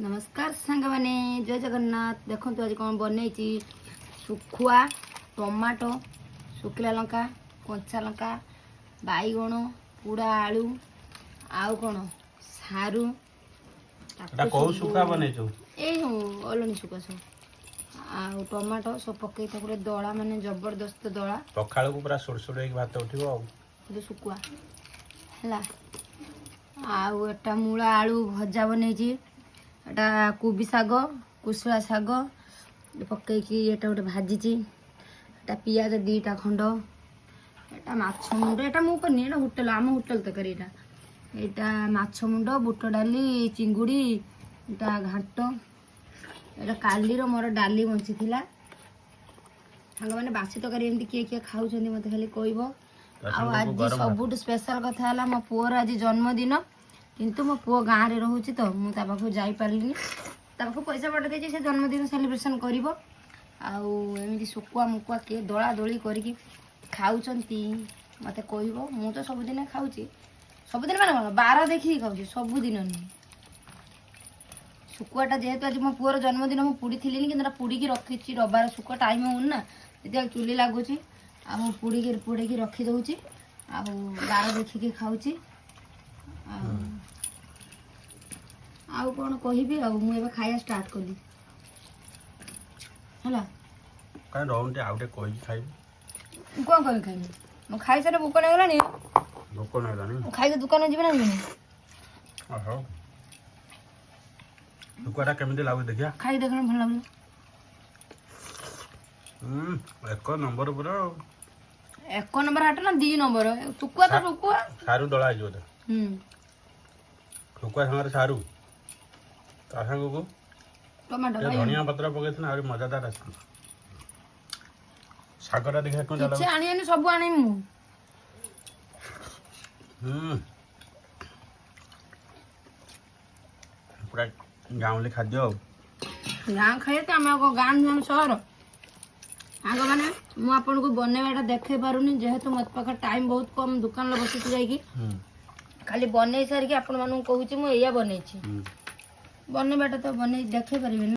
नमस्कार सांग मैंने जय जगन्नाथ। देखो आज कौन बन सुखुआ टमाटो सुखला लंका कंचा लंका बैगण पूरा आलू आउ कौन सारू अलनी सुखा सब आउ टमाटो सब पकई दला माने जबरदस्त दला पखाड़ को पूरा सुरसुर भात उठिबो जो सुखुआ है आउ एटा मूला आलू भजा बनई एटा कोबी शाग कुसला शाग पकईकी एटा गोटे भाजी एटा पियाज दीटा खंड एटा माछ मुंड एटा मु करनी एटा होटल आम होटल तकारी एटा माछ मुंड बुट डाली चिंगुड़ी एटा घाट एटा कालीर मोर डाली बंची थिला सांग मैंने बासी तकारी एमती किए किए खाऊछंदी मते खाली कहबो। आज सबुठ स्पेशल कथा है मो पुअर आज जन्मदिन किंतु मो पुओ गाँव में रोचे तो मुझे जापारे पैसा पठा देती से जन्मदिन सेलिब्रेशन कर आमती सुकुआ मुकुआ किए दला दोली करके खाऊँ मत कह मु तो सबुदिन खाऊँ सबुदिन माने बार देखिए खाऊँ सबुदिन नुह सुकुआटा जेहेतु आज मो पुअर जन्मदिन मुझे पुड़ी थी कि पुड़ी रखी रबार सुकुआ टाइम हो ना जो चुली लगुच पुड़ी पुड़ी रखी दौची बार देखिए खाऊँ आउ कौन कह मुझे खाया स्टार्ट कली है कहीं रहुंटे आउटे कहि खाइ कौन कर खाइबी मो खाई सारे भोक नहीं गलानी भोक नहीं गलानी खाई दुकान जीवन ना जीवन ओहो दुकाना केमिति लागु देखिया खाई देखना भल लागलो एक नंबर पूरा एक नंबर हाट ना 2 नंबर सुकुआ तो सुकुआ सारू दला जो सुकुआ संगे सारू ता संग को टमाटो धनिया पत्र पके आ मजादार आस सागरा देखा कौन किछ आनी सब आनी मु पूरा गाँवली खाद्य गाँ खाइए तो आम गाँ सहर आग मैंने मुझे बनवाटा देखे पारुनी जेहेतु मत पाखे टाइम बहुत कम दुकान बसी जाकि खाली बन सारिकी आपण मानू कहूँ मुझे बनवाटा तो बन देखे पारे।